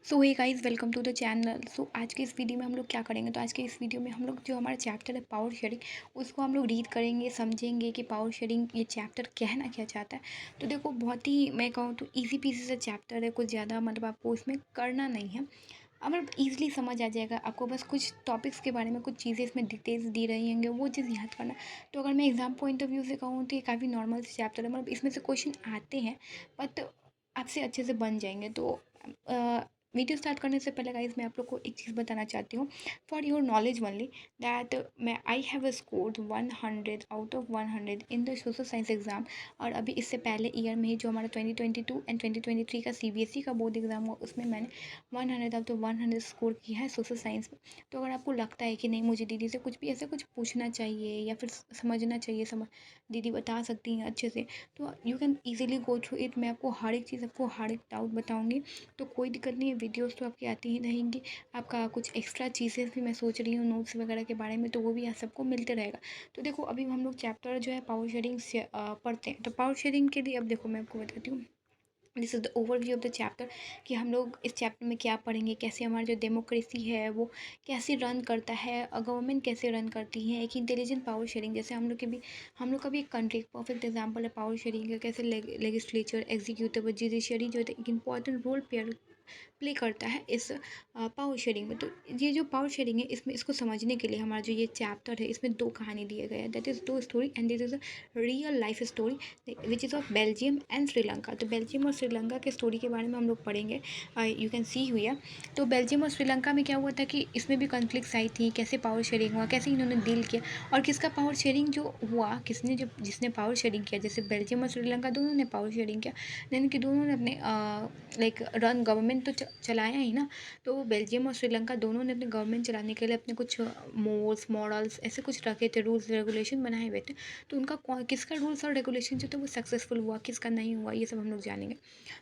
So hey guys, welcome to the channel. So आज के इस वीडियो में हम लोग क्या करेंगे, तो आज के इस वीडियो में हम लोग जो हमारा चैप्टर है पावर शेयरिंग, उसको हम लोग रीड करेंगे, समझेंगे कि पावर शेयरिंग ये चैप्टर कहना क्या चाहता है। तो देखो, बहुत ही मैं कहूँ तो इजी पीसी सा चैप्टर है, कुछ ज़्यादा मतलब आपको इसमें करना नहीं है। मतलब ईजिली समझ आ जाएगा आपको, बस कुछ टॉपिक्स के बारे में कुछ चीज़ें इसमें डिटेल्स दी रही होंगे, वो चीज़ याद करना। तो अगर मैं एग्ज़ाम पॉइंट ऑफ व्यू से कहूँ तो ये काफ़ी नॉर्मल से चैप्टर है, मतलब इसमें से क्वेश्चन आते हैं बट आपसे अच्छे से बन जाएंगे। तो वीडियो स्टार्ट करने से पहले गाइज मैं आप लोग को एक चीज़ बताना चाहती हूँ, for your knowledge only, that मैं I have scored 100 out of 100 in the social science exam. और अभी इससे पहले ईयर में ही जो हमारा 2022 एंड 2023 का सीबीएसई का बोर्ड एग्ज़ाम हुआ, उसमें मैंने 100 आउट ऑफ 100 स्कोर किया है सोशल साइंस में। तो अगर आपको लगता है कि नहीं, मुझे दीदी से कुछ भी ऐसा कुछ पूछना चाहिए या फिर समझना चाहिए, दीदी बता सकती हैं अच्छे से, तो you can easily go through it. मैं आपको हर एक चीज़, आपको हर एक डाउट बताऊँगी। तो कोई दिक्कत नहीं है, वीडियोस तो आपकी आती ही रहेंगी। आपका कुछ एक्स्ट्रा चीज़ें भी मैं सोच रही हूँ नोट्स वगैरह के बारे में, तो वो भी आप सबको मिलते रहेगा। तो देखो, अभी हम लोग चैप्टर जो है पावर शेयरिंग से पढ़ते हैं। तो पावर शेयरिंग के लिए अब देखो मैं आपको बताती हूँ, this is the overview of the chapter, कि हम लोग इस चैप्टर में क्या पढ़ेंगे, कैसे हमारा जो डेमोक्रेसी है वो कैसे रन करता है, गवर्नमेंट कैसे रन करती है, एक इंटेलिजेंट पावर शेयरिंग। जैसे हम लोग का भी एक कंट्री, एक परफेक्ट एग्जांपल है पावर शेयरिंग का, कैसे लेजिस्लेचर, एग्जीक्यूटिव और जुडिशरी जो है एक इंपॉर्टेंट रोल प्ले करता है इस पावर शेयरिंग में। तो ये जो पावर शेयरिंग है, इसमें इसको समझने के लिए हमारा जो ये चैप्टर है, इसमें दो कहानी दिए गए हैं, दैट इज़ दो story and this is a real life story which is of Belgium and Sri Lanka. तो बेल्जियम और श्रीलंका के स्टोरी के बारे में हम लोग पढ़ेंगे। यू कैन सी हुई है। तो बेल्जियम और श्रीलंका में क्या हुआ था कि इसमें भी कॉन्फ्लिक्ट्स आई थी, कैसे पावर शेयरिंग हुआ, कैसे इन्होंने डील किया, और किसका पावर शेयरिंग जो हुआ, किसने जो जिसने पावर शेयरिंग किया, जैसे बेल्जियम और श्रीलंका दोनों ने पावर शेयरिंग किया, यानी कि दोनों ने अपने लाइक रन गवर्नमेंट तो चलाया ही ना। तो बेल्जियम और श्रीलंका दोनों ने अपने गवर्नमेंट चलाने के लिए अपने कुछ मोल्स मॉडल्स ऐसे कुछ रखे थे, रूल्स रेगुलेशन बनाए हुए थे। तो उनका किसका रूल्स और रेगुलेशन जो थे वो सक्सेसफुल हुआ, किसका नहीं हुआ, ये सब हम लोग जानेंगे।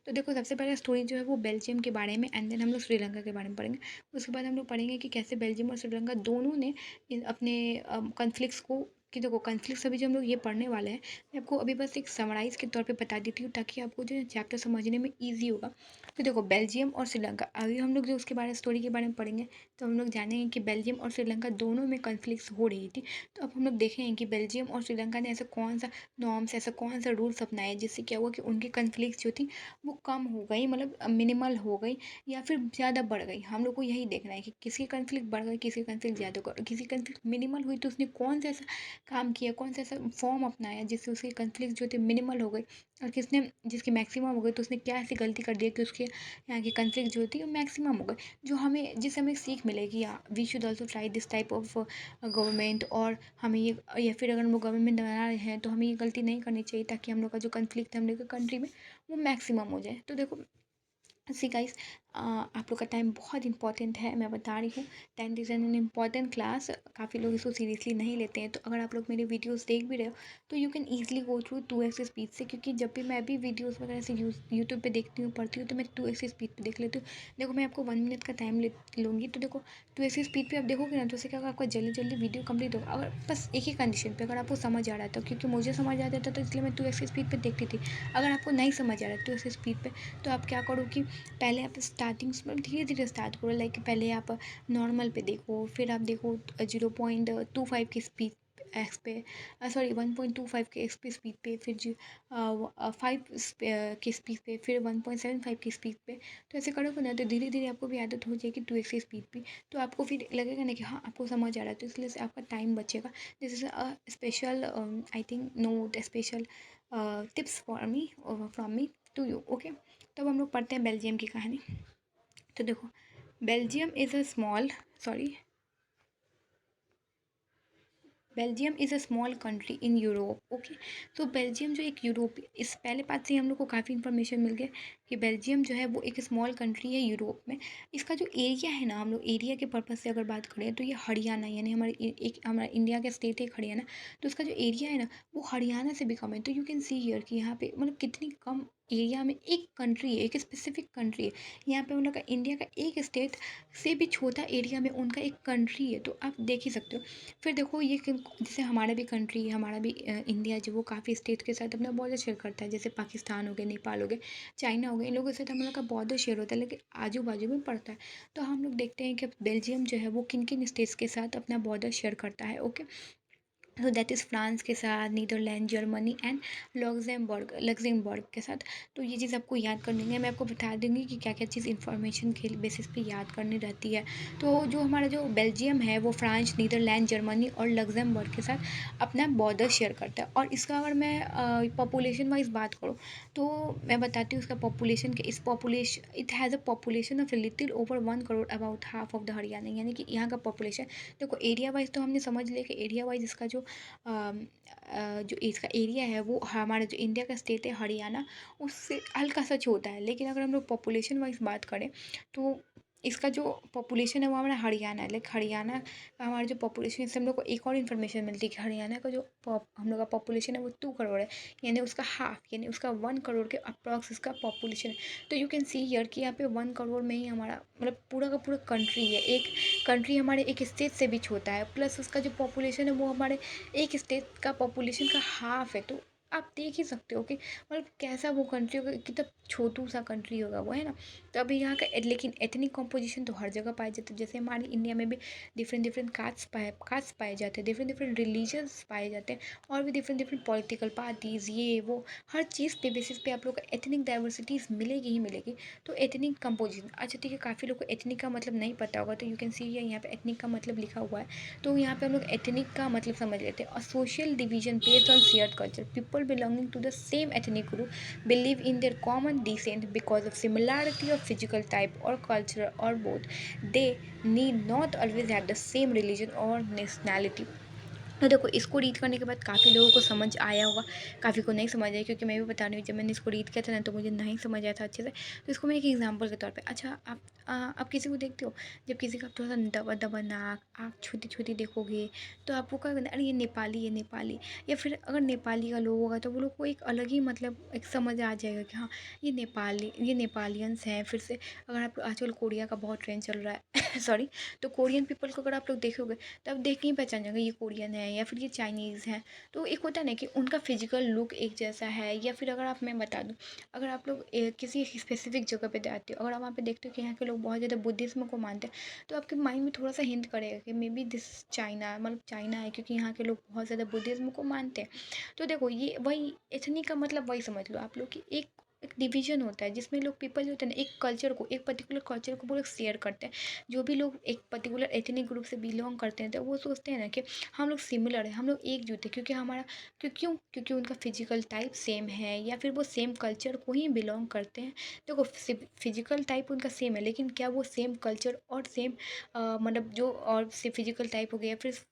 तो देखो, सबसे पहले स्टोरी जो है वो बेल्जियम के बारे में, एंड देन हम लोग श्रीलंका के बारे में पढ़ेंगे। उसके बाद हम लोग पढ़ेंगे कि कैसे बेल्जियम और श्रीलंका दोनों ने अपने कन्फ्लिक्ट्स को, कि देखो कन्फ्लिक्ट्स अभी जो हम लोग ये पढ़ने वाले हैं, मैं आपको अभी बस एक समराइज़ के तौर पे बता देती हूँ, ताकि आपको जो है चैप्टर समझने में ईजी होगा। तो देखो, बेल्जियम और श्रीलंका, अभी हम लोग जो उसके बारे में स्टोरी के बारे में पढ़ेंगे, तो हम लोग जानेंगे कि बेल्जियम और श्रीलंका दोनों में कन्फ्लिक्ट्स हो रही थी। तो अब हम लोग देखेंगे कि बेल्जियम और श्रीलंका ने ऐसा कौन सा नॉर्म्स, ऐसा कौन सा रूल्स अपनाए जिससे क्या हुआ कि उनकी कन्फ्लिक्ट्स जो थी वो कम हो गई, मतलब मिनिमल हो गई, या फिर ज़्यादा बढ़ गई। हम लोग को यही देखना है कि किसी कन्फ्लिक्ट बढ़ गई, किसी कन्फ्लिक्ट ज़्यादा हो गई, किसी कन्फ्लिक्ट मिनिमल हुई तो उसने कौन सा ऐसा काम किया, कौन सा ऐसा फॉर्म अपनाया जिससे उसके कन्फ्लिक्ट जो थे मिनिमल हो गई, और किसने जिसकी मैक्सिमम हो गई तो उसने क्या ऐसी गलती कर दी कि उसके यहाँ की कन्फ्लिक्ट जो होती है वो मैक्सिमम हो गई। जो हमें जिससे हमें सीख मिलेगी, या we should also try this type of government, और हमें ये, या फिर अगर हम लोग गवर्नमेंट बना रहे हैं तो हमें ये गलती नहीं करनी चाहिए, ताकि हम लोग का जो कन्फ्लिक्ट है हम लोग के कंट्री में वो मैक्सिमम हो जाए। तो देखो सी गाइस, आप लोग का टाइम बहुत इंपॉर्टेंट है, मैं बता रही हूँ। 10th is an important class. काफ़ी लोग इसको सीरियसली नहीं लेते हैं, तो अगर आप लोग मेरे वीडियोस देख भी रहे हो तो you can easily go through 2x speed से, क्योंकि जब भी मैं भी वीडियोस वगैरह से यूट्यूब पे देखती हूँ, पढ़ती हूँ, तो मैं 2x स्पीड पे देख लेती हूँ। देखो, मैं आपको 1 मिनट का टाइम लूँगी, तो देखो 2x स्पीड पे आप देखोगे ना, तो उससे क्या होगा, आपका जल्दी जल्दी वीडियो कंप्लीट होगा। अगर बस एक ही कंडीशन पे, अगर आपको समझ आ रहा था, क्योंकि मुझे समझ आ रहा था तो इसलिए मैं 2x स्पीड पे देखती थी। अगर आपको नहीं समझ आ रहा है 2x स्पीड पे, तो आप क्या करो कि पहले आप स्टार्टिंग्स में धीरे धीरे स्टार्ट करो, लाइक पहले आप नॉर्मल पे देखो, फिर आप देखो 0.25 की स्पीड एक्स पे, सॉरी 1.25 के एक्स पे स्पीड पे, फिर जी 5 की स्पीड पे, फिर 1.75 की स्पीड पे। तो ऐसे करोगे ना, तो धीरे धीरे आपको भी आदत हो जाएगी 2x की स्पीड पे। तो आपको फिर लगेगा ना कि हाँ, आपको समझ आ रहा है, तो इसलिए से आपका टाइम बचेगा। This is a special, I think note, special tips for me, from me to you, okay. तो अब हम लोग पढ़ते हैं बेल्जियम की कहानी। तो देखो, Belgium is a small, sorry, Belgium is a small country in Europe, okay. तो बेल्जियम जो एक यूरोप, इस पहले पार्ट से ही हम लोग को काफ़ी इन्फॉर्मेशन मिल गया कि बेल्जियम जो है वो एक स्मॉल कंट्री है यूरोप में। इसका जो एरिया है ना, हम लोग एरिया के पर्पज़ से अगर बात करें, तो ये हरियाणा, यानी एक हमारा इंडिया का स्टेट है एक हरियाणा। तो उसका जो एरिया है ना, वो हरियाणा से भी कम है। तो यू कैन सी हियर कि यहाँ पे मतलब कितनी कम एरिया में एक कंट्री है, एक स्पेसिफिक कंट्री है। यहाँ पे उन लोग का इंडिया का एक स्टेट से भी छोटा एरिया में उनका एक कंट्री है, तो आप देख ही सकते हो। फिर देखो, ये जैसे हमारा भी कंट्री, हमारा भी इंडिया जो वो काफ़ी स्टेट के साथ अपना बॉर्डर शेयर करता है, जैसे पाकिस्तान हो गया, नेपाल हो गया, चाइना हो गया। गए, इन लोगों के साथ हम लोग का बॉर्डर शेयर होता है, लेकिन आजू बाजू में पड़ता है। तो हम लोग देखते हैं कि बेल्जियम जो है वो किन किन स्टेट्स के साथ अपना बॉर्डर शेयर करता है। ओके, तो दैट इज़ फ्रांस के साथ, नीदरलैंड, जर्मनी एंड लग्जमबर्ग के साथ। तो ये चीज़ आपको याद करनी है। मैं आपको बता दूंगी कि क्या क्या चीज़ इंफॉर्मेशन के बेसिस पे याद करनी रहती है। तो जो हमारा जो बेल्जियम है वो फ्रांस, नीदरलैंड, जर्मनी और लग्जमबर्ग के साथ अपना बॉर्डर शेयर करता है। और इसका अगर मैं पॉपुलेशन वाइज बात करूँ तो मैं बताती हूँ इसका पॉपुलेशन के, इस population it has a population of little over 1 crore, about half of the Haryana, यानी कि यहाँ का पॉपुलेशन। देखो एरिया वाइज तो हमने समझ लिया कि एरिया वाइज इसका जो इसका एरिया है वो हमारा जो इंडिया का स्टेट है हरियाणा उससे हल्का सा छोटा है। लेकिन अगर हम लोग पॉपुलेशन वाइज बात करें तो इसका जो पॉपुलेशन है वो हमारा हरियाणा है। लाइक हरियाणा का हमारा जो पॉपुलेशन, इससे हम लोग को एक और इन्फॉर्मेशन मिलती है कि हरियाणा का जो हम लोग का पॉपुलेशन है वो 2 करोड़ है, यानी उसका हाफ, यानी उसका 1 करोड़ के अप्रॉक्स इसका पॉपुलेशन है। तो यू कैन सी हियर कि यहाँ पे 1 करोड़ में ही हमारा मतलब पूरा का पूरा कंट्री है। एक कंट्री हमारे एक स्टेट से भी छोटा है, प्लस उसका जो पॉपुलेशन है वो हमारे एक स्टेट का पॉपुलेशन का हाफ है। तो आप देख ही सकते हो कि मतलब कैसा वो कंट्री होगा, कितना छोटू सा कंट्री होगा वो, है ना। तो अभी यहाँ का लेकिन एथनिक कॉम्पोजिशन तो हर जगह पाए जाते हैं। जैसे हमारी इंडिया में भी डिफरेंट डिफरेंट कास्ट पाए जाते हैं, डिफरेंट डिफरेंट रिलीजन्स पाए जाते हैं, और भी डिफरेंट डिफरेंट पॉलिटिकल पार्टीज़, ये वो हर चीज़ पे बेसिस पे आप लोग को एथनिक डाइवर्सिटीज़ मिलेगी ही मिलेगी। तो एथनिक कंपोजिशन, अच्छा ठीक है, काफ़ी लोग को एथनिक का मतलब नहीं पता होगा, तो यू कैन सी यहाँ पे एथनिक का मतलब लिखा हुआ है। तो यहाँ पे हम लोग एथनिक का मतलब समझ लेते हैं। और social division based on shared culture, people belonging to the same ethnic group believe in their common descent because of similarity of physical type or culture or both. They need not always have the same religion or nationality. तो देखो इसको read करने के बाद काफ़ी लोगों को समझ आया होगा, काफ़ी को नहीं समझ आया, क्योंकि मैं भी बता रही हूँ जब मैंने इसको रीड किया था ना तो मुझे नहीं समझ आया था अच्छे से। तो इसको मैं एक एग्जांपल के तौर पे, अच्छा आप किसी को देखते हो, जब किसी का थोड़ा सा दबा दबा नाक, आँख छोटी छोटी देखोगे, तो आपको क्या करना, अरे ये नेपाली है नेपाली। या फिर अगर नेपाली का लोग होगा तो वो लोग को एक अलग ही मतलब एक समझ आ जाएगा कि हाँ ये नेपालियंस हैं। फिर से अगर आप आजकल कोरिया का बहुत ट्रेंड चल रहा है सॉरी, तो कोरियन पीपल को अगर आप लोग देखोगे तब देख के ही पहचान जाएंगे ये कोरियन है या फिर ये चाइनीज़ है। तो एक होता है ना कि उनका फिजिकल लुक एक जैसा है। या फिर अगर आप मैं बता दूँ, अगर आप लोग किसी स्पेसिफिक जगह पे जाते हो, अगर आप वहाँ पे देखते हो कि यहाँ के लोग बहुत ज़्यादा बुद्धिज़्म को मानते हैं, तो आपके माइंड में थोड़ा सा हिंट करेगा कि मे बी दिस चाइना, मतलब चाइना है, क्योंकि यहाँ के लोग बहुत ज़्यादा बुद्धिज़्म को मानते हैं। तो देखो ये वही एथनिक का मतलब वही समझ लो आप लोग कि एक डिवीजन होता है जिसमें लोग पीपल जो होते हैं ना, एक कल्चर को, एक पर्टिकुलर कल्चर को वो लोग शेयर करते हैं। जो भी लोग एक पर्टिकुलर एथनिक ग्रुप से बिलोंग करते हैं तो वो सोचते हैं ना कि हम लोग सिमिलर हैं, हम लोग एकजुट हैं, क्योंकि हमारा क्योंकि उनका फिजिकल टाइप सेम है या फिर वो सेम कल्चर को ही बिलोंग करते हैं। देखो फिजिकल टाइप उनका सेम है, लेकिन क्या वो सेम कल्चर और सेम मतलब जो और से फिजिकल टाइप हो गया, फिर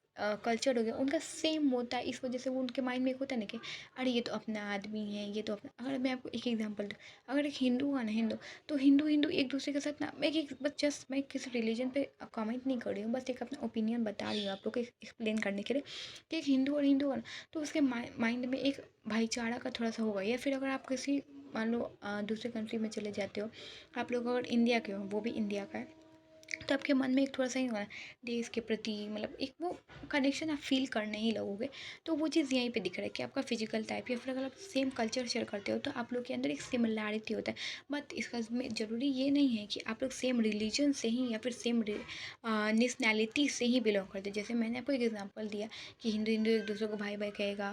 कल्चर हो गया उनका सेम होता है। इस वजह से वो उनके माइंड में एक होता है ना कि अरे ये तो अपना आदमी है, ये तो अपना। अगर मैं आपको एक एग्जांपल दूँ, अगर एक हिंदू है ना, हिंदू, तो हिंदू हिंदू एक दूसरे के साथ ना, मैं एक बस जस्ट मैं किसी रिलीजन पे कमेंट नहीं कर रही हूँ, बस एक अपना ओपिनियन बता रही हूँ आप लोग को एक्सप्लेन करने के लिए कि एक हिंदू और हिंदू है ना, तो उसके माइंड में एक भाईचारा का थोड़ा सा होगा। या फिर अगर आप किसी मान लो दूसरे कंट्री में चले जाते हो, आप लोग अगर इंडिया के हो, वो भी इंडिया का है, तो आपके मन में एक थोड़ा सा ही होगा देश के प्रति, मतलब एक वो कनेक्शन आप फील करने ही लगोगे। तो वो चीज़ यहीं पे दिख रहा है कि आपका फिजिकल टाइप, या फिर अगर आप सेम कल्चर शेयर करते हो तो आप लोग के अंदर एक सिमिलैरिटी होता है। बट इसका में ज़रूरी ये नहीं है कि आप लोग सेम रिलीजन से ही या फिर सेम नेशनैलिटी से ही बिलोंग करते हैं। जैसे मैंने आपको एक एग्जाम्पल दिया कि हिंदू हिंदू एक दूसरे को भाई भाई कहेगा,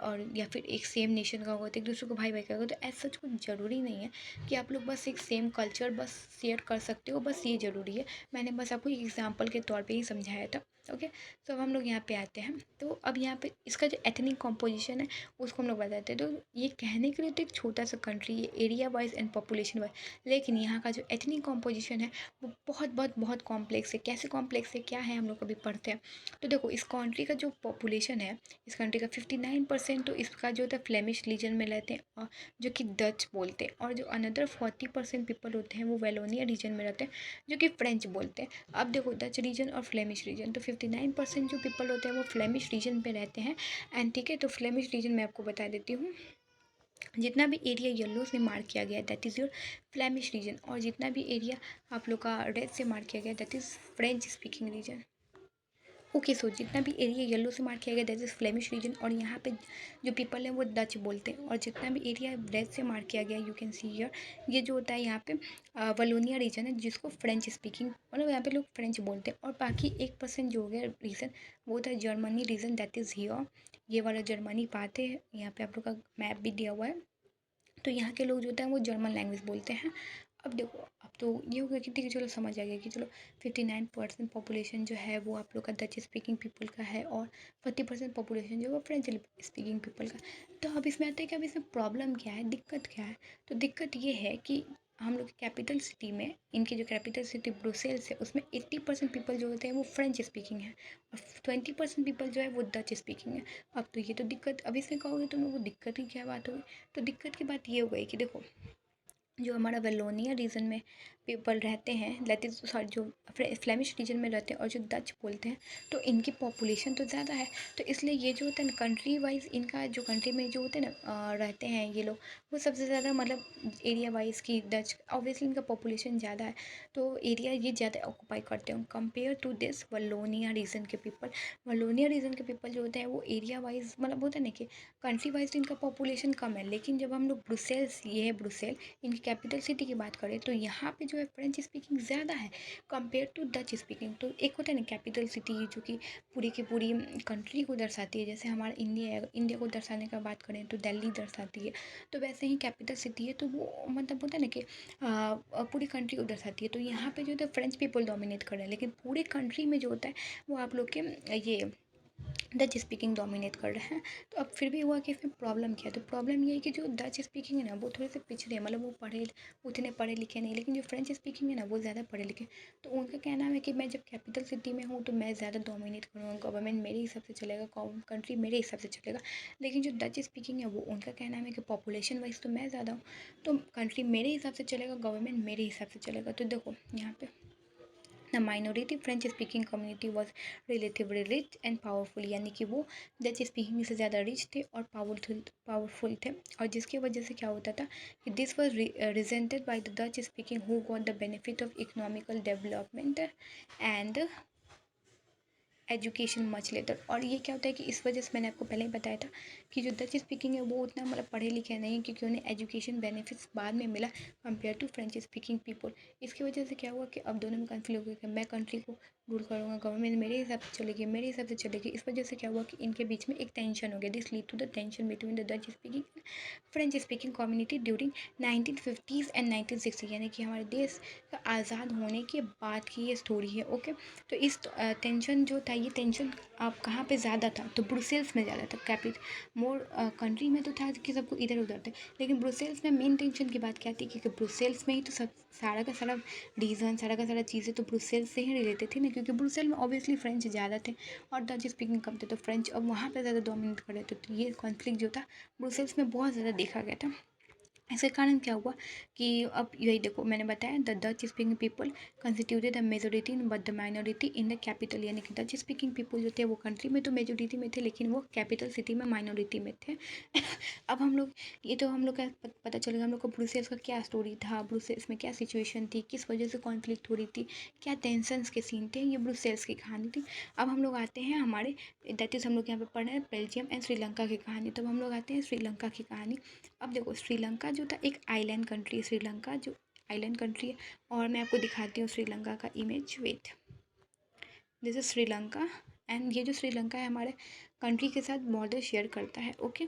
और या फिर एक सेम नेशन का होगा तो एक दूसरे को भाई भाई कहेगा। तो ऐसा कुछ ज़रूरी नहीं है कि आप लोग बस एक सेम कल्चर बस शेयर कर सकते हो, बस ये ज़रूरी है। मैंने बस आपको एक एग्जांपल के तौर पे ही समझाया था। ओके, तो अब हम लोग यहाँ पे आते हैं। तो अब यहाँ पे इसका जो एथनिक कॉम्पोजिशन है उसको हम लोग बताते हैं। तो ये कहने के लिए तो एक छोटा सा कंट्री है area wise and population wise, लेकिन यहाँ का जो एथनिक कॉम्पोजिशन है वो बहुत बहुत बहुत कॉम्प्लेक्स है। कैसे कॉम्प्लेक्स है, क्या है, हम लोग कभी पढ़ते हैं। तो देखो इस कंट्री का जो पॉपुलेशन है, इस कंट्री का 59% तो इसका जो होता है फ्लेमिश रीजन में रहते हैं, और जो कि डच बोलते हैं। और जो अनदर 40% पीपल होते हैं वो वेलोनिया रीजन में रहते हैं, जो कि फ्रेंच बोलते हैं। अब देखो डच रीजन और फ्लेमिश रीजन, तो 59% जो पीपल होते हैं वो फ्लेमिश रीजन पे रहते हैं। एंड ठीक है, तो फ्लेमिश रीजन मैं आपको बता देती हूँ, जितना भी एरिया येलो से मार्क किया गया that is your Flemish region, और जितना भी एरिया आप लोग का रेड से मार्क किया गया that is French speaking region. Okay, so जितना भी एरिया येलो से मार्क किया गया दैट इज़ फ्लेमिश रीजन, और यहाँ पे जो पीपल है वो डच बोलते हैं, और जितना भी एरिया रेड से मार्क किया गया यू कैन सी हियर, ये जो होता है यहाँ पे वलोनिया रीजन है जिसको फ्रेंच स्पीकिंग, मतलब यहाँ पे लोग फ्रेंच बोलते हैं। और बाकी 1% जो हो गया रीजन वो था Germany region that is here, ये वाला जर्मनी पार्ट है। यहाँ पे आप लोग का मैप भी दिया हुआ है। तो यहाँ के लोग जो होते हैं वो जर्मन लैंग्वेज बोलते हैं। अब देखो, अब तो ये हो गया कि ठीक है, चलो समझ आ गया कि चलो 59% पॉपुलेशन जो है वो आप लोग का डच स्पीकिंग पीपल का है, और 40% पॉपुलेशन जो है वो फ्रेंच स्पीकिंग पीपल का। तो अब इसमें आता है कि अब इसमें प्रॉब्लम क्या है, दिक्कत क्या है। तो दिक्कत ये है कि हम लोग कैपिटल सिटी में, इनकी जो कैपिटल सिटी ब्रुसेल्स है उसमें 80% पीपल जो होते हैं वो फ्रेंच स्पीकिंग है, और 20% पीपल जो है वो डच स्पीकिंग है। अब तो ये तो दिक्कत, अब इसमें कहोगे तुम लोग वो दिक्कत की क्या बात होगी। तो दिक्कत की बात ये हो गई कि देखो, जो हमारा वेलोनिया रीजन में पीपल रहते हैं, दैट इज सॉरी, जो फ्लेमिश रीजन में रहते हैं और जो डच बोलते हैं, तो इनकी पॉपुलेशन तो ज़्यादा है। तो इसलिए ये जो होता है ना, कंट्री वाइज इनका जो कंट्री में जो होते हैं ना रहते हैं ये लोग, वो सबसे ज़्यादा, मतलब एरिया वाइज की डच ऑब्वियसली इनका पॉपुलेशन ज़्यादा है, तो एरिया ये ज़्यादा ऑक्यूपाई करते हैं कंपेयर टू दिस वलोनिया रीजन के पीपल। वलोनिया रीजन के पीपल जो होते हैं वो एरिया वाइज, मतलब होता है ना कि कंट्री वाइज इनका पॉपुलेशन कम है, लेकिन जब हम लोग ब्रुसेल्स, ये है ब्रुसेल, इनकी कैपिटल सिटी की बात करें तो यहाँ पे जो है फ्रेंच स्पीकिंग ज़्यादा है कंपेयर टू डच स्पीकिंग। तो एक होता है ना कैपिटल सिटी जो कि पूरी की पूरी कंट्री को दर्शाती है, जैसे हमारा इंडिया है, इंडिया को दर्शाने का बात करें तो दिल्ली दर्शाती है, तो वैसे ही कैपिटल सिटी है, तो वो मतलब होता है ना कि पूरी कंट्री को दर्शाती है। तो यहाँ पे जो है फ्रेंच पीपल डोमिनेट कर रहे हैं, लेकिन पूरे कंट्री में जो होता है वो आप लोग के ये डच स्पीकिंग डोमिनेट कर रहे हैं। तो अब फिर भी हुआ कि इसमें प्रॉब्लम क्या है, तो प्रॉब्लम ये है कि जो डच स्पीकिंग है ना वो थोड़े से पिछड़े हैं, मतलब वो उतने पढ़े लिखे नहीं, लेकिन जो फ्रेंच स्पीकिंग है ना वो ज़्यादा पढ़े लिखे। तो उनका कहना है कि मैं जब कैपिटल सिटी में हूँ तो मैं ज़्यादा डोमिनेट करूँगा, गवर्नमेंट मेरे हिसाब से चलेगा, कंट्री मेरे हिसाब से चलेगा। लेकिन जो डच स्पीकिंग है वो उनका कहना है कि पॉपुलेशन वाइज तो मैं ज़्यादा हूँ, तो कंट्री मेरे हिसाब से चलेगा, गवर्नमेंट मेरे हिसाब से चलेगा। तो देखो यहाँ पे the minority French speaking community was relatively rich and powerful, यानी कि वो डच स्पीकिंग से ज़्यादा रिच थे और पावरफुल थे, और जिसकी वजह से क्या होता था कि this was resented by the Dutch speaking who got the benefit of economical development and education much later. और ये क्या होता है कि इस वजह से मैंने आपको पहले ही बताया था कि जो डच स्पीकिंग है वो उतना मतलब पढ़े लिखे नहीं, क्योंकि उन्हें एजुकेशन बेनिफिट्स बाद में मिला compare to French speaking people. इसकी वजह से क्या हुआ कि अब दोनों में कन्फ्लिक्ट हो गया कि मैं कंट्री को रूल करूँगा, गवर्नमेंट मेरे हिसाब से चलेगी, मेरे हिसाब से चलेगी। इस वजह से क्या हुआ कि इनके बीच में एक टेंशन हो गया, this lead to the tension between the Dutch speaking French speaking community during 1950s and 1960, यानी कि हमारे देश का आज़ाद होने के बाद की ये स्टोरी है। ओके, तो इस टेंशन जो था, ये टेंशन आप कहाँ पे ज़्यादा था, तो ब्रुसेल्स में ज़्यादा था। मोर कंट्री में तो था कि सबको इधर उधर थे, लेकिन ब्रुसेल्स में मेन टेंशन की बात क्या थी, क्योंकि ब्रुसेल्स में ही तो सब सारा का सारा रीज़न, सारा का सारा चीज़ें तो ब्रुसेल्स से ही रिलेटेड थी ना, क्योंकि ब्रुसेल में ऑब्वियसली फ्रेंच ज़्यादा थे और डच स्पीकिंग कम थे, तो फ्रेंच अब वहाँ पे ज़्यादा डोमिनेट कर रहे थे। तो ये कॉन्फ्लिक्ट जो था ब्रुसेल्स में बहुत ज़्यादा देखा गया था। इसके कारण क्या हुआ कि अब यही देखो, मैंने बताया the Dutch speaking people constituted the majority but the minority in the capital, यानी कि डच स्पीकिंग पीपल जो थे वो कंट्री में तो मेजोरिटी में थे, लेकिन वो कैपिटल सिटी में माइनॉरिटी में थे। अब हम लोग, ये तो हम लोग का पता चलेगा हम लोग को ब्रुसेल्स का क्या स्टोरी था, ब्रुसेल्स में क्या सिचुएशन थी, किस वजह से कॉन्फ्लिक्ट हो रही थी, क्या टेंशंस के सीन थे, ये ब्रुसेल्स की कहानी थी। अब हम लोग आते हैं हमारे, दैट इज़ हम लोग यहाँ पे पढ़ रहे हैं बेल्जियम एंड श्रीलंका की कहानी। तब हम लोग आते हैं श्रीलंका की कहानी। अब देखो, श्रीलंका जो था एक आइलैंड कंट्री है, श्रीलंका जो आइलैंड कंट्री है, और मैं आपको दिखाती हूँ श्रीलंका का image. Wait, this is Sri Lanka, and ये जो श्रीलंका है हमारे कंट्री के साथ बॉर्डर शेयर करता है। ओके,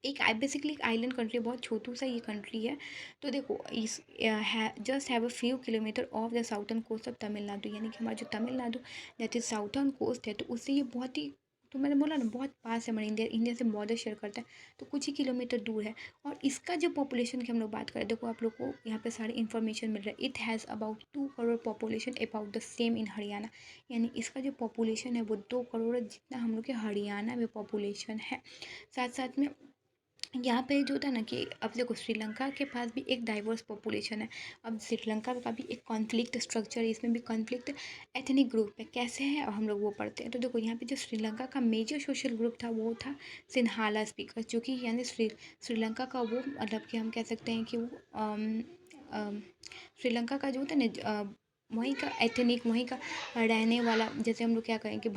एक बेसिकली एक आइलैंड कंट्री, बहुत छोटू सा ये कंट्री है। तो देखो, is just have a few kilometre off the southern coast of Tamil Nadu, यानी कि हमारा जो Tamil Nadu that is southern coast है, तो उससे ये बहुत ही, तो मैंने बोला ना बहुत पास है हमारे, इंडिया से बॉर्डर शेयर करता है, तो कुछ ही किलोमीटर दूर है। और इसका जो पॉपुलेशन की हम लोग बात करें, देखो आप लोग को यहाँ पे सारी इन्फॉर्मेशन मिल रहा है। It has about 2 crore population, about the same in Haryana, यानी इसका जो पॉपुलेशन है वो 2 करोड़ है, जितना हम लोग के हरियाणा में पॉपुलेशन है। साथ साथ में यहाँ पे जो था ना कि अब देखो, श्रीलंका के पास भी एक डाइवर्स पॉपुलेशन है। अब श्रीलंका का भी एक कॉन्फ्लिक्ट स्ट्रक्चर है, इसमें भी कॉन्फ्लिक्ट एथनिक ग्रुप है, कैसे है अब हम लोग वो पढ़ते हैं। तो देखो, यहाँ पे जो श्रीलंका का मेजर सोशल ग्रुप था वो था सिन्हाला स्पीकर, जो कि यानी श्रीलंका का वो, मतलब कि हम कह सकते हैं कि वो श्रीलंका का जो होता है ना वहीं का एथनिक, वहीं का रहने वाला, जैसे हम लोग क्या कहें कि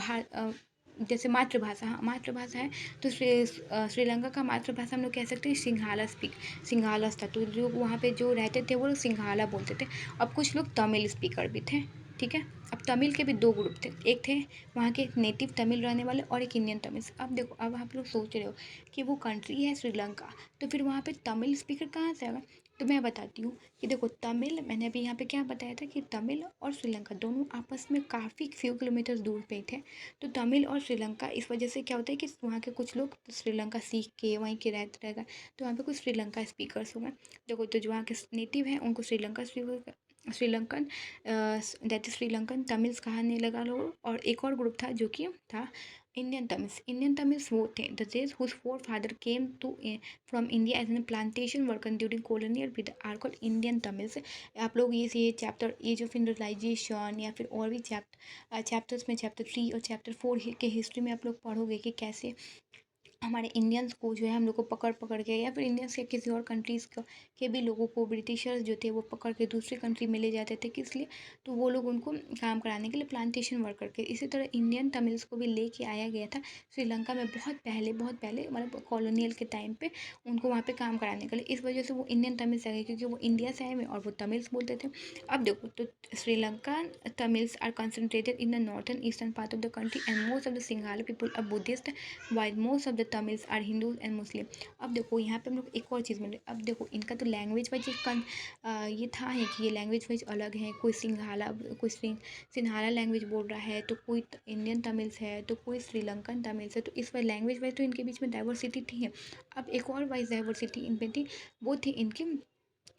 जैसे मातृभाषा, हाँ मातृभाषा है तो श्रीलंका का मातृभाषा हम लोग कह सकते हैं सिंघालस था। तो लोग वहाँ पे जो रहते थे वो लोग सिंघाला बोलते थे। अब कुछ लोग तमिल स्पीकर भी थे, ठीक है। अब तमिल के भी दो ग्रुप थे, एक थे वहाँ के नेटिव तमिल रहने वाले और एक इंडियन तमिल। अब देखो, अब आप लोग सोच रहे हो कि वो कंट्री है श्रीलंका, तो फिर वहाँ पे तमिल स्पीकर कहाँ से आएगा। तो मैं बताती हूँ कि देखो तमिल, मैंने अभी यहाँ पे क्या बताया था कि तमिल और श्रीलंका दोनों आपस में काफ़ी फ्यू किलोमीटर दूर पे थे। तो तमिल और श्रीलंका, इस वजह से क्या होता है कि वहाँ के कुछ लोग श्रीलंका सीख के वहीं के रहते रहेगा, तो वहाँ पे कुछ श्रीलंका स्पीकर्स हो गए। देखो तो जो वहाँ के नेटिव हैं उनको Sri Lankan that is Sri Lankan Tamils कहने लगा लोग। और एक और ग्रुप था जो कि था इंडियन तमिल्स वो थे the these whose forefather came to from India as an plantation worker during colonial period are called Indian Tamils. आप लोग ये चैप्टर एज ऑफ इंडस्ट्रियलाइजेशन या फिर और भी चैप्टर्स में चैप्टर 3 और चैप्टर 4 के हिस्ट्री में आप लोग पढ़ोगे कि कैसे हमारे इंडियंस को जो है हम लोग को पकड़ पकड़ के, या फिर इंडियंस या किसी और कंट्रीज़ के भी लोगों को ब्रिटिशर्स जो थे वो पकड़ के दूसरी कंट्री में ले जाते थे। किस लिए, तो वो लोग उनको काम कराने के लिए, प्लांटेशन वर्कर के। इसी तरह इंडियन तमिल्स को भी लेके आया गया था श्रीलंका में बहुत पहले मतलब कॉलोनियल के टाइम पे, उनको वहाँ पे काम कराने के लिए। इस वजह से वो इंडियन तमिल्स आ गए क्योंकि वो इंडिया से आए हुए और वो तमिल्स बोलते थे। अब देखो तो Sri Lanka Tamils are concentrated in the northern eastern part of the country and most of the Sinhali people are Buddhist while most of the Tamils are Hindus and Muslim. अब देखो यहाँ पे हम लोग एक और चीज़ मिले। अब देखो इनका तो लैंग्वेज वाइज ये था है कि ये लैंग्वेज वाइज अलग है। कोई सिंहाला लैंग्वेज बोल रहा है, तो कोई इंडियन तमिल्स है, तो कोई श्रीलंकन तमिल्स है। तो इस वाइज लैंग्वेज वाइज तो इनके बीच में डाइवर्सिटी थी है। अब एक और वाइज डाइवर्सिटी इनमें थी, वो थी इनकी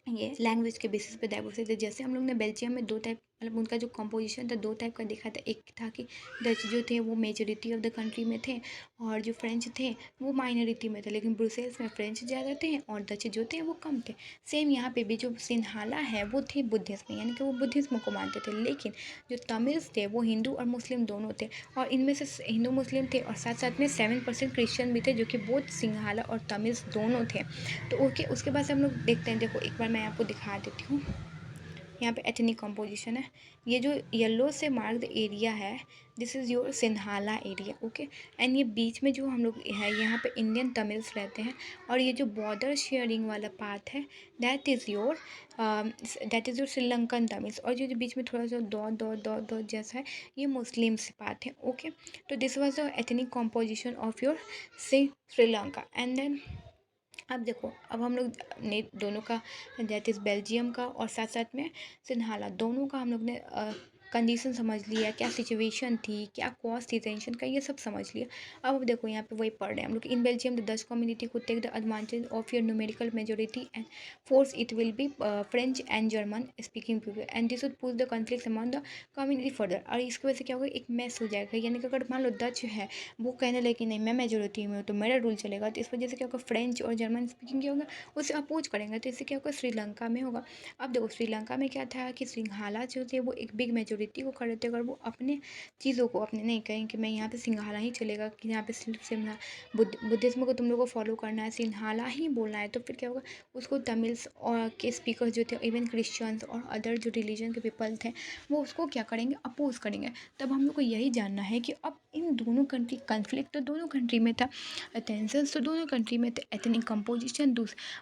ये लैंग्वेज के बेसिस पे डाइवर्सिटी। जैसे हम लोग ने बेल्जियम में दो टाइप, मतलब उनका जो कंपोजिशन था दो टाइप का देखा था। एक था कि डच जो थे वो मेजोरिटी ऑफ द कंट्री में थे और जो फ्रेंच थे वो माइनॉरिटी में थे। लेकिन ब्रुसेल्स में फ्रेंच ज़्यादा थे और डच जो थे वो कम थे। सेम यहाँ पे भी जो सिन्हाला है वो थे बुद्धिस्ट में, यानी कि वो बुद्धिज्म को मानते थे। लेकिन जो तमिल्स थे वो हिंदू और मुस्लिम दोनों थे, और इनमें से हिंदू मुस्लिम थे और साथ साथ में 7% क्रिश्चियन भी थे, जो कि बोथ सिंघाला और तमिल्स दोनों थे। तो ओके, उसके बाद से हम लोग देखते हैं। देखो एक बार मैं आपको दिखा देती हूँ। यहाँ पे एथनिक कंपोजिशन है। ये जो येलो से मार्क्ड एरिया है, this is your Sinhala area, okay. And ये बीच में जो हम लोग है यहाँ पे इंडियन तमिल्स रहते हैं। और ये जो बॉर्डर शेयरिंग वाला पार्ट है that is your Sri Lankan Tamils. और जो बीच में थोड़ा सा डॉट जैसा है, ये मुस्लिम्स पार्ट है, ओके। तो this was the ethnic composition of your Sri Lanka. And then अब देखो, अब हम लोग ने दोनों का दैट इज़ बेल्जियम का और साथ साथ में सिन्हाला दोनों का हम लोग ने कंडीशन समझ लिया, क्या सिचुएशन थी, क्या कॉज थी टेंशन का, ये सब समझ लिया। अब देखो यहाँ पे वही पढ़ रहे हैं हम लोग। In Belgium the Dutch community को take the advantage of your numerical majority and force it will be French and German speaking people and this would push the conflict among the community further. और इसकी वजह से क्या होगा, एक mess हो जाएगा। यानी कि अगर मान लो डच है, वो कहने लगे कि नहीं मैं मेजोरिटी में हूँ तो मेरा रूल चलेगा, तो इस वजह से क्या होगा, फ्रेंच और जर्मन स्पीकिंग क्या होगा, उससे अपोज करेंगे। तो इससे क्या होगा, श्रीलंका में होगा। अब देखो श्रीलंका में क्या था कि सिंघाला जो थे वो एक बिग मेजोरिटी को खड़े थे। अगर वो अपने चीज़ों को अपने नहीं कहें कि मैं यहाँ पे सिंघाला ही चलेगा, कि यहाँ पे सिर्फ सिंहा बुद्धिज्म को तुम लोग को फॉलो करना है, सिंहाला ही बोलना है, तो फिर क्या होगा, उसको तमिल्स और के स्पीकर जो थे, इवन क्रिश्चियंस और अदर जो रिलीजन के पीपल थे, वो उसको क्या करेंगे, अपोज करेंगे। तब हम लोग को यही जानना है कि अब इन दोनों कंट्री कन्फ्लिक्ट तो दोनों कंट्री में था, टेंशन्स तो दोनों कंट्री में थे, एथनिक कंपोजिशन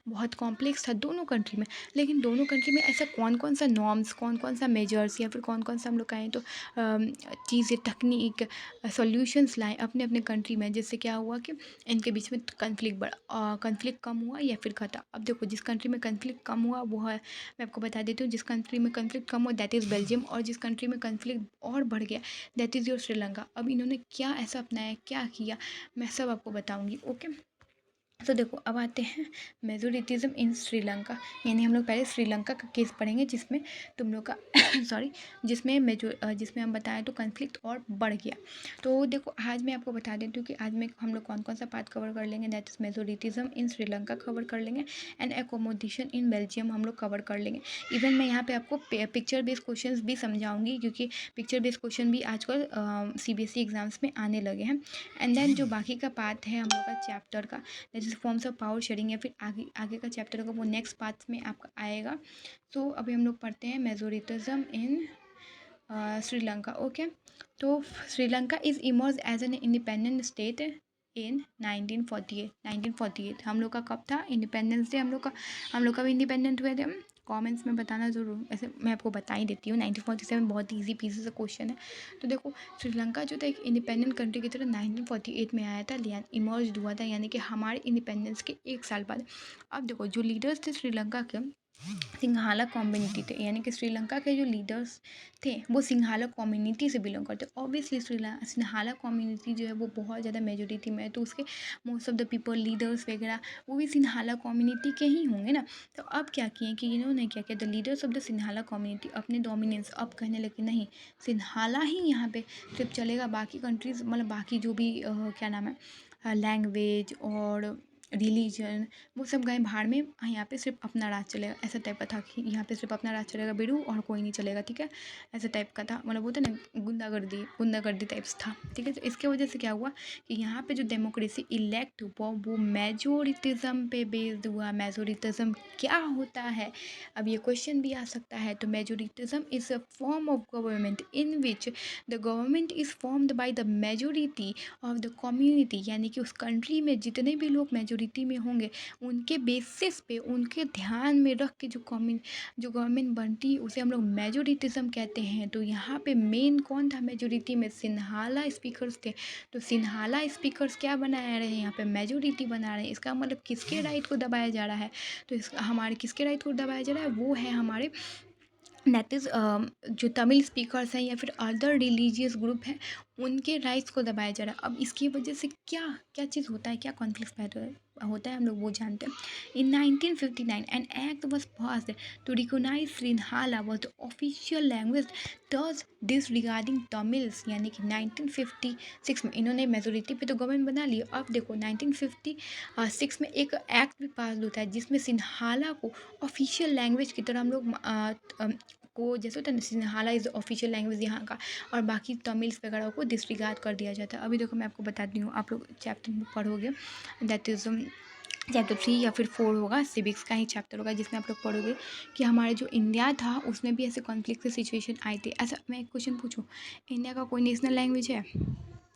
बहुत कॉम्प्लेक्स था दोनों कंट्री में। लेकिन दोनों कंट्री में ऐसा कौन कौन सा नॉर्म्स, कौन कौन सा मेजर्स, या फिर कौन कौन सा हम लोग कहें तो चीज़ें, तकनीक, सॉल्यूशंस लाए अपने अपने कंट्री में, जिससे क्या हुआ कि इनके बीच में कन्फ्लिक्ट कम हुआ या फिर घटा। अब देखो जिस कंट्री में कन्फ्लिक्ट कम हुआ वो है, मैं आपको बता देती हूँ, जिस कंट्री में कन्फ्लिक्ट कम हुआ दैट इज़ बेल्जियम, और जिस कंट्री में कन्फ्लिक्ट और बढ़ गया दैट इज़ योर श्रीलंका। अब इन्होंने क्या ऐसा अपनाया, क्या किया, मैं सब आपको बताऊंगी, ओके। तो देखो अब आते हैं मेजोरिटिज्म इन श्रीलंका। यानी हम लोग पहले श्रीलंका का केस पढ़ेंगे जिसमें तुम लोग का सॉरी, जिसमें हम बताएं तो कन्फ्लिक्ट और बढ़ गया। तो देखो आज मैं आपको बता देती हूँ कि आज में हम लोग कौन कौन सा पार्ट कवर कर लेंगे, that is majoritism in Sri Lanka cover कर लेंगे, एंड एकोमोडेशन इन बेल्जियम हम लोग कवर कर लेंगे। इवन मैं यहाँ पे आपको पिक्चर बेस्ड क्वेश्चंस भी समझाऊंगी, क्योंकि पिक्चर बेस्ड क्वेश्चन भी आजकल CBSE एग्जाम्स में आने लगे हैं। एंड देन जो बाकी का पार्ट है हम लोग का चैप्टर का, that is forms of power sharing, या फिर आगे आगे का चैप्टर होगा वो नेक्स्ट पार्ट में आपका आएगा। तो अभी हम लोग पढ़ते हैं मेजोरिटिज्म इन श्रीलंका। ओके, तो Sri Lanka is emerge as an independent state in 1948। हम लोग का कब था इंडिपेंडेंस डे? हम लोग कब इंडिपेंडेंट हुए थे? कमेंट्स में बताना ज़रूर। ऐसे मैं आपको बता ही देती हूँ, 1947 बहुत ईजी पीसी से क्वेश्चन है। तो देखो, श्रीलंका जो था एक इंडिपेंडेंट कंट्री की तरह 1948 में आया था, इमर्ज हुआ था, यानी कि हमारे इंडिपेंडेंस के 1 साल बाद। अब देखो, जो लीडर्स थे श्रीलंका के, सिंघाला कम्युनिटी थे, यानी कि श्रीलंका के जो लीडर्स थे वो सिंघाला कम्युनिटी से बिलोंग करते। ऑब्वियसली सिंघाला कम्युनिटी जो है वो बहुत ज़्यादा मेजोरिटी में है, तो उसके most of the people, leaders वगैरह, वो भी सिंघाला कम्युनिटी के ही होंगे ना। तो अब क्या किए कि इन्होंने क्या किया, the leaders of the Sinhala community अपने डोमिनेंस अब कहने लगे नहीं, सिंघाला ही यहाँ पे सिर्फ चलेगा, बाकी कंट्रीज़ मतलब बाकी जो भी क्या नाम है, लैंग्वेज और रिलीजन, वो सब गए भाड़ में, यहाँ पे सिर्फ अपना राज चलेगा। ऐसा टाइप का था कि यहाँ पे सिर्फ अपना राज चलेगा बिड़ू, और कोई नहीं चलेगा, ठीक है। ऐसा टाइप का था, मतलब होता ना गुंडागर्दी टाइप्स था, ठीक है। तो इसके वजह से क्या हुआ कि यहाँ पे जो डेमोक्रेसी इलेक्ट हुआ वो मेजोरिटिज्म पे बेस्ड हुआ। मेजोरिटिज्म क्या होता है, अब ये क्वेश्चन भी आ सकता है। तो majoritism is a form of government in which the government is formed by the majority of the community, यानी कि उस कंट्री में जितने भी लोग मेजोरिटी में होंगे उनके बेसिस पे, उनके ध्यान में रख के जो गवर्नमेंट बनती है उसे हम लोग मेजोरिटिज्म कहते हैं। तो यहाँ पे मेन कौन था मेजोरिटी में? सिंहाला स्पीकर्स थे। तो सिंहाला स्पीकर्स क्या बना रहे हैं यहाँ पे? मेजोरिटी बना रहे हैं। इसका मतलब किसके राइट को दबाया जा रहा है? तो इसका हमारे किसके राइट को दबाया जा रहा है? वो है हमारे, दैट इज़ जो तमिल स्पीकर्स हैं या फिर अदर रिलीजियस ग्रुप हैं, उनके राइट्स को दबाया जा रहा है। अब इसकी वजह से क्या क्या चीज़ होता है, क्या कॉन्फ्लिक्ट पैदा होता है, हम लोग वो जानते हैं। In 1959 an act was passed to recognize Sinhala was the official language thus this regarding Tamils, यानी कि 1956 में इन्होंने मेजोरिटी पे तो गवर्नमेंट बना लिया। अब देखो 1956 में एक एक्ट भी पास होता है जिसमें सिंहाला को ऑफिशियल लैंग्वेज की तरह हम लोग को, जैसे होता है ना, सिंहाला इज़ ऑफिशियल लैंग्वेज यहाँ का, और बाकी तमिल्स वगैरह को डिसरिगार्ड कर दिया जाता है। अभी देखो मैं आपको बताती हूँ, आप लोग चैप्टर में पढ़ोगे, दैट इज़ चैप्टर 3 या फिर 4 होगा, सिविक्स का ही चैप्टर होगा, जिसमें आप लोग पढ़ोगे कि हमारे जो इंडिया था उसमें भी ऐसे कॉन्फ्लिक्ट सिचुएशन आई थी। ऐसा मैं एक क्वेश्चन पूछूं, इंडिया का कोई नेशनल लैंग्वेज है?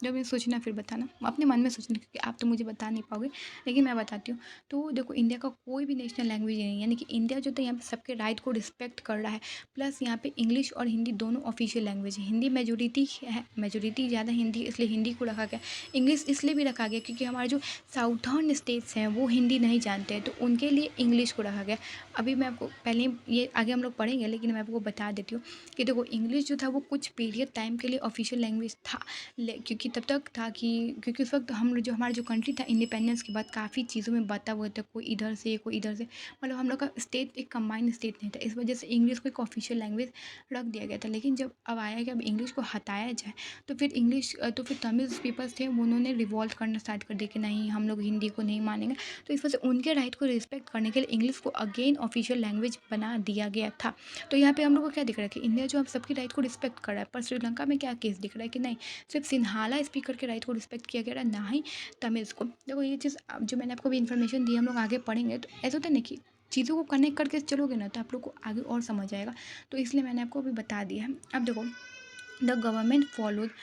जब ये सोचना फिर बताना, अपने मन में सोचना, क्योंकि आप तो मुझे बता नहीं पाओगे, लेकिन मैं बताती हूँ। तो देखो, इंडिया का कोई भी नेशनल लैंग्वेज नहीं है, यानी कि इंडिया जो था यहाँ पे सबके राइट को रिस्पेक्ट कर रहा है। प्लस यहाँ पे इंग्लिश और हिंदी दोनों ऑफिशियल लैंग्वेज है। हिंदी मेजोरिटी है, मेजोरिटी ज़्यादा हिंदी, इसलिए हिंदी को रखा गया। इंग्लिश इसलिए भी रखा गया क्योंकि हमारे जो साउथर्न स्टेट्स हैं वो हिंदी नहीं जानते हैं, तो उनके लिए इंग्लिश को रखा गया। अभी मैं आपको पहले, ये आगे हम लोग पढ़ेंगे, लेकिन मैं आपको बता देती हूँ कि देखो, इंग्लिश जो था वो कुछ पीरियड टाइम के लिए ऑफिशियल लैंग्वेज था, क्योंकि तब तक था कि, क्योंकि उस वक्त हमारा जो कंट्री था इंडिपेंडेंस के बाद काफ़ी चीज़ों में बता हुआ था, कोई इधर से कोई इधर से, मतलब हम लोग का स्टेट एक कंबाइंड स्टेट नहीं था। इस वजह से इंग्लिश को एक ऑफिशियल लैंग्वेज रख दिया गया था। लेकिन जब अब आया कि अब इंग्लिश को हटाया जाए, तो फिर तमिल पीपल्स थे, उन्होंने रिवॉल्ट करना स्टार्ट कर दिया कि नहीं, हम लोग हिंदी को नहीं मानेंगे। तो इस वजह से उनके राइट को रिस्पेक्ट करने के लिए इंग्लिश को अगेन ऑफिशियल लैंग्वेज बना दिया गया था। तो यहाँ पे हम लोग को क्या दिख रहा है कि इंडिया जो हम सबकी राइट को रिस्पेक्ट कर रहा है, पर श्रीलंका में क्या केस दिख रहा है कि नहीं, सिर्फ सिंहाला स्पीकर के राइट को रिस्पेक्ट किया गया, ना ही तमिल्स को। देखो, ये चीज़ जो मैंने आपको भी इन्फॉर्मेशन दी, हम लोग आगे पढ़ेंगे, तो ऐसा होता है ना कि चीज़ों को कनेक्ट करके चलोगे ना, तो आप लोग को आगे और समझ आएगा। तो इसलिए मैंने आपको अभी बता दिया है। अब देखो, the government followed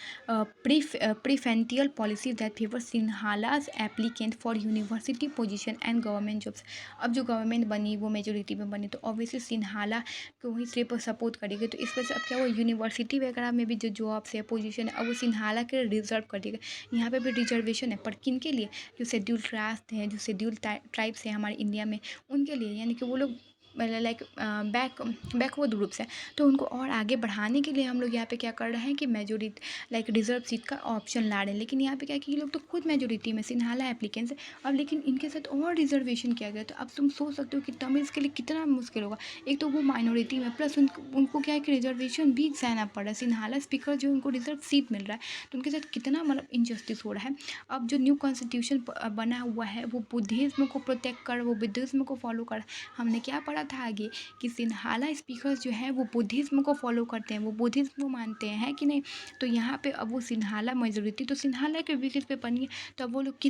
preferential policies that favor Sinhala's applicant for university position and government jobs। अब जो गवर्नमेंट बनी वो मेजोरिटी में बनी, तो ऑब्वियसली सिंहाला को ही सिर्फ सपोर्ट करेगी। तो इस वजह से अब क्या हुआ, यूनिवर्सिटी वगैरह में भी जो जॉब्स है, पोजीशन है, अब वो सिंहाला के रिजर्व कर दिया गया। यहाँ पे भी रिजर्वेशन है, पर किन के लिए? जो शेड्यूल कास्ट हैं, जो शेड्यूल ट्राइब्स हैं हमारे इंडिया में, उनके लिए, यानी कि वो लोग लाइक बैकवर्ड ग्रुप्स हैं, तो उनको और आगे बढ़ाने के लिए हम लोग यहाँ पे क्या कर रहे हैं कि मेजोरिटी लाइक रिजर्व सीट का ऑप्शन ला रहे हैं। लेकिन यहाँ पे क्या कि ये लोग तो खुद मेजोरिटी में, सिंहाला एप्लीकेंट्स है, अब लेकिन इनके साथ और रिजर्वेशन किया गया। तो अब तुम सोच सकते हो कि तमिल्स के लिए कितना मुश्किल होगा। एक तो वो माइनॉरिटी में, प्लस उनको क्या है कि रिजर्वेशन भी सहना पड़ रहा है। सिंहाला स्पीकर जो उनको रिजर्व सीट मिल रहा है, तो उनके साथ कितना मतलब इनजस्टिस हो रहा है। अब जो न्यू कॉन्स्टिट्यूशन बना हुआ है वो बुद्धिज़्म को प्रोटेक्ट कर, वो बुद्धिज़्म को फॉलो कर। हमने क्या पढ़ा था आगे कि सिन्हाला स्पीकर्स जो हैं वो बुद्धिज़्म को फॉलो करते हैं, वो बुद्धिज़्म को मानते हैं, है कि नहीं? तो यहाँ पे अब वो सिन्हाला मेजॉरिटी, तो सिन्हाला के बेसिस पे बनी है, तो अब वो लोग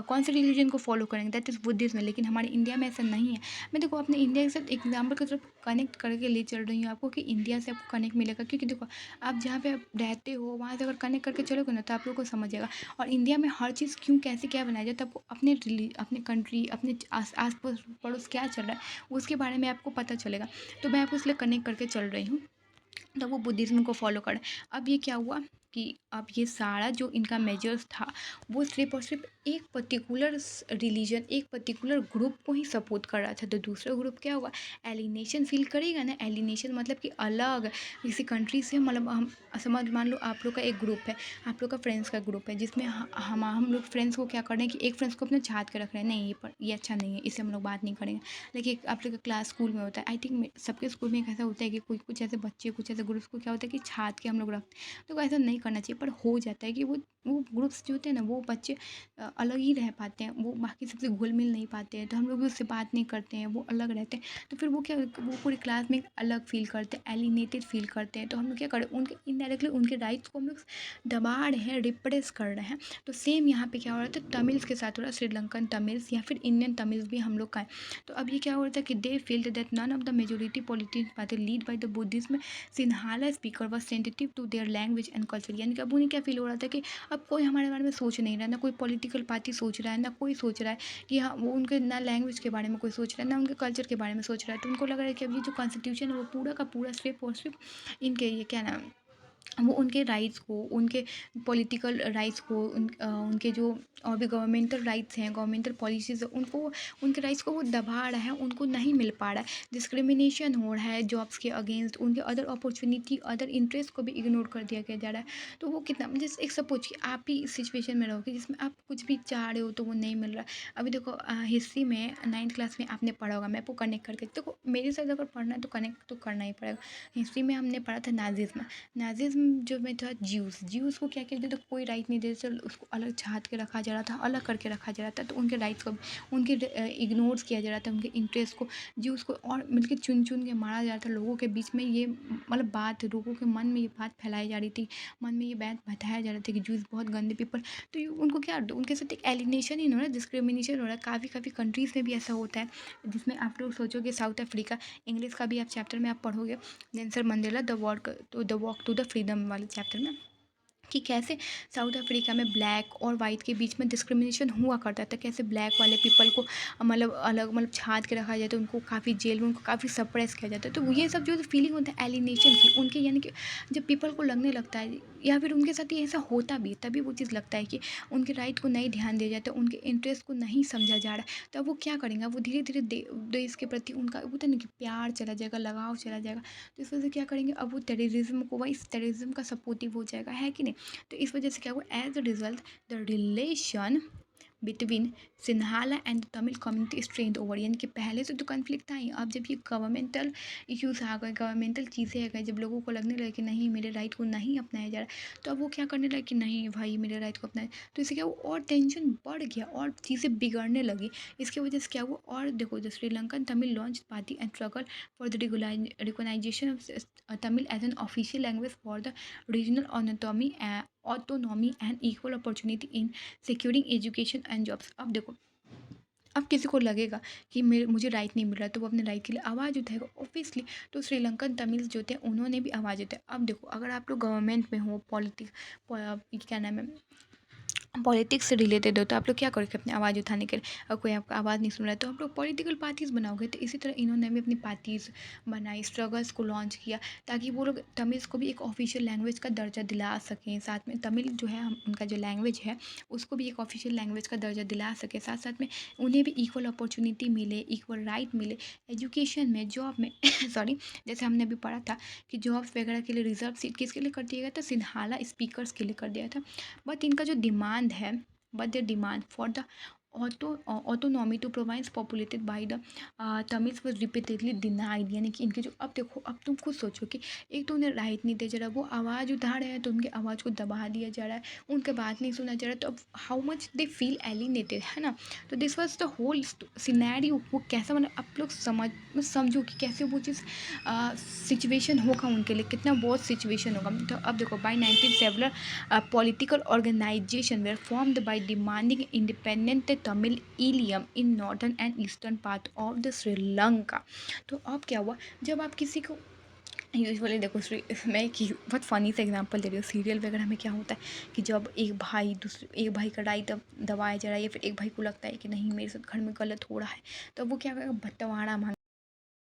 कौन से रिलीजन को फॉलो करेंगे, दैट इज़ बुद्धिज़्म। लेकिन हमारे इंडिया में ऐसा नहीं है। मैं देखो अपने इंडिया के साथ एग्जाम्पल की तरफ कनेक्ट करके ले चल रही हूँ आपको कि इंडिया से आपको कनेक्ट मिलेगा, क्योंकि देखो आप जहाँ पे आप रहते हो वहाँ से अगर कनेक्ट करके चलोगे ना तो आप लोग को समझ आएगा। और इंडिया में हर चीज़ क्यों कैसे क्या बनाया जाए, तो आपको अपने कंट्री, अपने आस पड़ोस क्या चल रहा है उसके बारे में आपको पता चलेगा। तो मैं आपको इसलिए कनेक्ट करके चल रही हूँ। तो वो बुद्धिज़्म को फॉलो करें। अब ये क्या हुआ कि अब ये सारा जो इनका मेजर्स था वो सिर्फ़ और सिर्फ़ एक पर्टिकुलर रिलीजन, एक पर्टिकुलर ग्रुप को ही सपोर्ट कर रहा था। तो दूसरा ग्रुप क्या होगा, एलिनेशन फ़ील करेगा ना। एलिनेशन मतलब कि अलग किसी कंट्री से, मतलब हम समझ मान लो आप लोग का एक ग्रुप है, आप लोग का फ्रेंड्स का ग्रुप है, जिसमें हम लोग फ्रेंड्स को क्या कर रहे हैं कि एक फ्रेंड्स को अपने छात के रख रहे हैं, नहीं ये अच्छा नहीं है, इससे हम लोग बात नहीं करेंगे। लेकिन आप लोग का क्लास स्कूल में होता है, आई थिंक सबके स्कूल में एक ऐसा होता है कि कुछ ऐसे बच्चे, कुछ ऐसे ग्रुप्स को क्या होता है कि छात के हम लोग रखते हैं। तो ऐसा नहीं करना चाहिए, पर हो जाता है कि वो ग्रुप्स जो होते हैं ना, वो बच्चे अलग ही रह पाते हैं, वो बाकी सबसे घुल मिल नहीं पाते हैं, तो हम लोग भी उससे बात नहीं करते हैं, वो अलग रहते हैं। तो फिर वो क्या, वो पूरी क्लास में एक अलग फील करते हैं, एलिनेटेड फील करते हैं। तो हम लोग क्या करें, उनके इनडायरेक्टली उनके राइट्स को हम लोग दबा रहे हैं, रिप्रेस कर रहे हैं। तो सेम यहाँ पे क्या हो रहा था, तमिल्स के साथ हो रहा है, श्रीलंकन तमिल्स या फिर इंडियन तमिल्स भी हम लोग का है। तो अब ये क्या हो रहा था कि they felt that none of the majority politics party lead by the Buddhism Sinhala speaker was sensitive to their language and culture. यानी कि अब उन्हें क्या फील हो रहा था कि अब कोई हमारे बारे में सोच नहीं रहा, ना कोई पॉलिटिकल पार्टी सोच रहा है, ना कोई सोच रहा है कि हाँ वो उनके ना लैंग्वेज के बारे में कोई सोच रहा है, ना उनके कल्चर के बारे में सोच रहा है। तो उनको लग रहा है कि अब ये जो कॉन्स्टिट्यूशन है वो पूरा का पूरा सिर्फ और सिर्फ इनके ये क्या नाम, वो उनके राइट्स को, उनके पॉलिटिकल राइट्स को, उनके जो और भी गवर्नमेंटल राइट्स हैं, गवर्नमेंटल पॉलिसीज़ उनको, उनके राइट्स को वो दबा रहा है, उनको नहीं मिल पा रहा है, डिस्क्रिमिनेशन हो रहा है जॉब्स के अगेंस्ट, उनके अदर अपॉर्चुनिटी, अदर इंटरेस्ट को भी इग्नोर कर दिया गया जा रहा है। तो वो कितना, जैसे एक सपोज कि आप ही इस सिचुएशन में रहोगे जिसमें आप कुछ भी चाह रहे हो तो वो नहीं मिल रहा है। अभी देखो हिस्ट्री में 9th क्लास में आपने पढ़ा होगा, मैं आपको कनेक्ट करके देखो, मेरे साथ अगर पढ़ना है तो कनेक्ट तो करना ही पड़ेगा। हिस्ट्री में हमने पढ़ा था नाजिज्म। नाजिज्म जो में था, ज्यूस को क्या कहते थे, तो कोई राइट नहीं देते थे, उसको अलग छात के रखा जा रहा था, अलग करके रखा जा रहा था। तो उनके राइट्स को, उनके इग्नोर्स किया जा रहा था, उनके इंटरेस्ट को, ज्यूस को और मिलकर चुन चुन के मारा जा रहा था लोगों के बीच में। ये मतलब बात लोगों के मन में ये बात फैलाई जा रही थी, मन में ये बात बताया जा रहा था कि ज्यूस बहुत गंदे पीपल। तो ये उनको क्या, उनके साथ एक एलिनेशन ही हो रहा है, डिस्क्रिमिनेशन हो रहा है। काफ़ी कंट्रीज़ में भी ऐसा होता है, जिसमें आप लोग सोचोगे साउथ अफ्रीका, इंग्लिश का भी आप चैप्टर में आप पढ़ोगे, Nelson Mandela the walk to the freedom वाले चैप्टर में, कि कैसे साउथ अफ्रीका में ब्लैक और वाइट के बीच में डिस्क्रिमिनेशन हुआ करता था, कैसे ब्लैक वाले पीपल को मतलब अलग, मतलब छात के रखा जाता है, उनको काफ़ी जेल में उनको काफ़ी सप्रेस किया जाता है। तो ये सब जो फीलिंग होता है एलिनेशन की उनके, यानी कि जब पीपल को लगने लगता है या फिर उनके साथ ये ऐसा होता भी, तभी वो चीज़ लगता है कि उनके राइट को नहीं ध्यान दिया जाता, उनके इंटरेस्ट को नहीं समझा जा रहा है। तो अब वो क्या करेंगे, वो धीरे धीरे देश के प्रति उनका होता है ना कि प्यार चला जाएगा, लगाव चला जाएगा। तो इस वजह से क्या करेंगे, अब वो टेररिज्म को, वही इस टेररिज्म का सपोर्टिव हो जाएगा, है कि नहीं। तो इस वजह से क्या हुआ, as a result the relation between Sinhala and Tamil community strength over. यानी कि पहले से तो कन्फ्लिक्ट था ही, अब जब ये गवर्नमेंटल इश्यूज आ गए, गवर्नमेंटल चीज़ें आ गई, जब लोगों को लगने लगे कि नहीं मेरे राइट को नहीं अपनाया जा रहा, तो अब वो क्या करने लगे कि नहीं भाई मेरे राइट को अपनाए। तो इससे क्या हुआ, और टेंशन बढ़ गया और चीज़ें बिगड़ने लगी। इसकी वजह से क्या हुआ, और देखो the Sri Lankan Tamil launch party and struggle for the recognition of Tamil as an official language for the regional autonomy and equal opportunity in securing education and jobs. अब देखो, अब किसी को लगेगा कि मुझे राइट नहीं मिल रहा, तो वो अपने राइट के लिए आवाज़ उठाएगा ऑब्वियसली। तो श्रीलंकन तमिल्स जो थे उन्होंने भी आवाज़ उठाई। अब देखो, अगर आप लोग गवर्नमेंट में हो, पॉलिटिक्स क्या नाम है, पॉलिटिक्स से रिलेटेड हो, तो आप लोग क्या करोगे अपनी आवाज़ उठाने के लिए, और कोई आपका आवाज़ नहीं सुन रहा है तो आप लोग पॉलिटिकल पार्टीज़ बनाओगे। तो इसी तरह इन्होंने भी अपनी पार्टीज़ बनाई, स्ट्रगल्स को लॉन्च किया, ताकि वो लोग तमिल को भी एक ऑफिशियल लैंग्वेज का दर्जा दिला सकें। साथ में तमिल जो है उनका जो लैंग्वेज है उसको भी एक ऑफिशियल लैंग्वेज का दर्जा दिला सके, साथ साथ में उन्हें भी इक्वल अपॉर्चुनिटी मिले, इक्वल राइट मिले एजुकेशन में, जॉब में सॉरी, जैसे हमने अभी पढ़ा था कि जॉब्स वगैरह के लिए रिजर्व सीट किसके लिए कर दिया गया था, सिन्हाला स्पीकर्स के लिए कर दिया था। बट इनका जो डिमांड है, but the demand for the autonomy to province populated by the Tamils was repeatedly denied, यानी कि इनके जो, अब देखो, अब तुम खुद सोचो कि एक तो उन्हें राइट नहीं दिया जा रहा, वो आवाज़ उठा रहे हैं तो उनकी आवाज़ को दबा दिया जा रहा है, उनके बात नहीं सुना जा रहा, तो अब how much they feel alienated, है ना। तो this was the whole scenario. वो कैसा, मतलब आप लोग समझो कि कैसे वो चीज़ सिचुएशन होगा उनके लिए, कितना बहुत सिचुएशन होगा। तो अब देखो, by 19 several political organization were formed by demanding independent Tamil Ilium in northern and eastern part of the Sri Lanka। तो अब क्या हुआ, जब आप किसी को यूजुअली देखो, मैं एक बहुत फ़नी सा एग्जांपल दे रही हूँ, सीरियल वगैरह में क्या होता है कि जब एक भाई का राइट दबाया जा रहा है, या फिर एक भाई को लगता है कि नहीं मेरे साथ घर में गलत हो रहा है, तो वो क्या करेगा, बंटवारा मांग